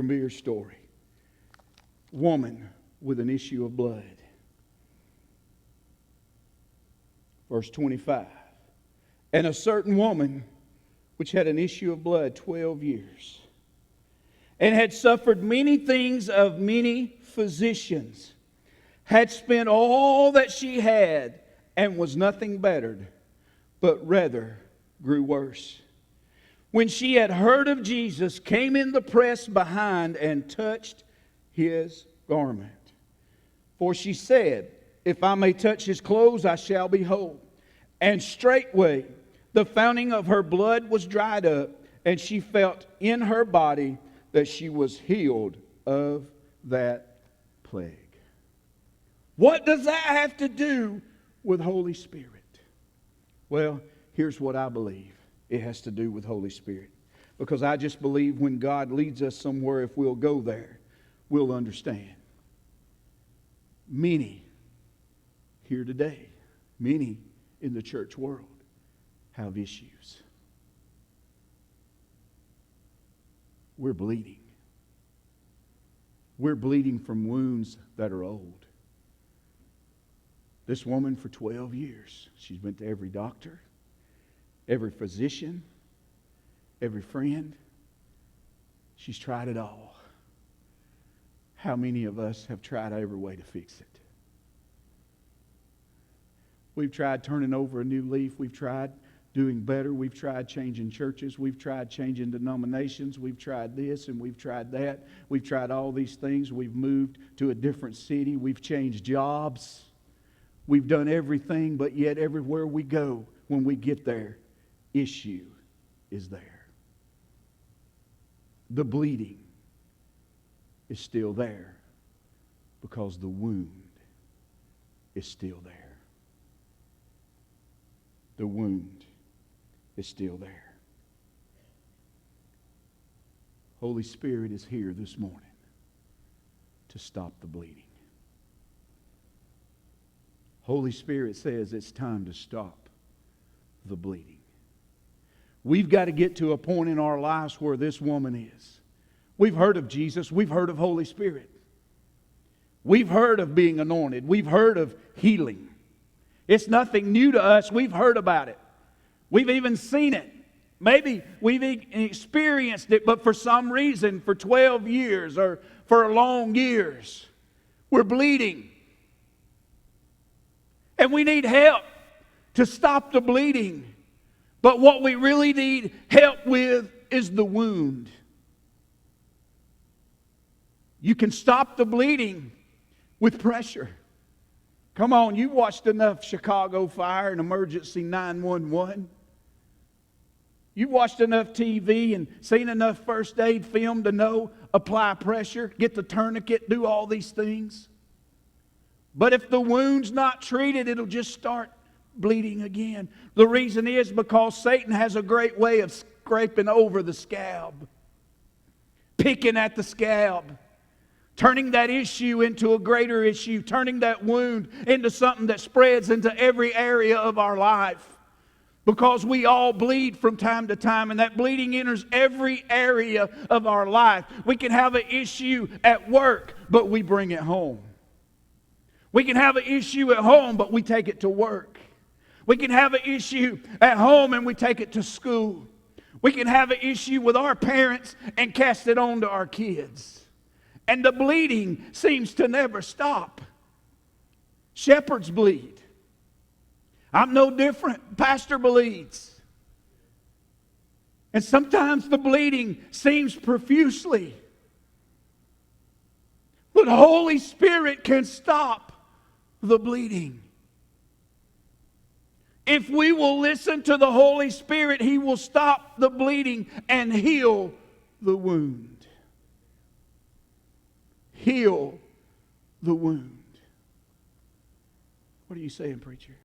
familiar story. Woman with an issue of blood. Verse 25. And a certain woman which had an issue of blood 12 years, and had suffered many things of many physicians, had spent all that she had, and was nothing bettered, but rather grew worse. When she had heard of Jesus, came in the press behind and touched his garment. For she said, if I may touch his clothes, I shall be whole. And straightway the fountain of her blood was dried up, and she felt in her body that she was healed of that plague. What does that have to do with Holy Spirit? Well, here's what I believe it has to do with Holy Spirit. Because I just believe when God leads us somewhere, if we'll go there, we'll understand. Many here today, many in the church world, have issues. We're bleeding. We're bleeding from wounds that are old. This woman for 12 years, she's been to every doctor, every physician, every friend. She's tried it all. How many of us have tried every way to fix it? We've tried turning over a new leaf. We've tried doing better. We've tried changing churches. We've tried changing denominations. We've tried this and we've tried that. We've tried all these things. We've moved to a different city. We've changed jobs. We've done everything, but yet everywhere we go, when we get there, issue is there. The bleeding is still there because the wound is still there. The wound is still there. Holy Spirit is here this morning to stop the bleeding. Holy Spirit says it's time to stop the bleeding. We've got to get to a point in our lives where this woman is. We've heard of Jesus. We've heard of Holy Spirit. We've heard of being anointed. We've heard of healing. It's nothing new to us. We've heard about it. We've even seen it. Maybe we've experienced it, but for some reason, for 12 years or for long years, we're bleeding. And we need help to stop the bleeding. But what we really need help with is the wound. You can stop the bleeding with pressure. Come on, you've watched enough Chicago Fire and Emergency 911. You've watched enough TV and seen enough first aid film to know apply pressure, get the tourniquet, do all these things. But if the wound's not treated, it'll just start bleeding again. The reason is because Satan has a great way of scraping over the scab, picking at the scab, turning that issue into a greater issue, turning that wound into something that spreads into every area of our life. Because we all bleed from time to time, and that bleeding enters every area of our life. We can have an issue at work, but we bring it home. We can have an issue at home, but we take it to work. We can have an issue at home and we take it to school. We can have an issue with our parents and cast it on to our kids. And the bleeding seems to never stop. Shepherds bleed. I'm no different. Pastor bleeds. And sometimes the bleeding seems profusely. But Holy Spirit can stop the bleeding. If we will listen to the Holy Spirit, He will stop the bleeding and heal the wound. Heal the wound. What are you saying, preacher?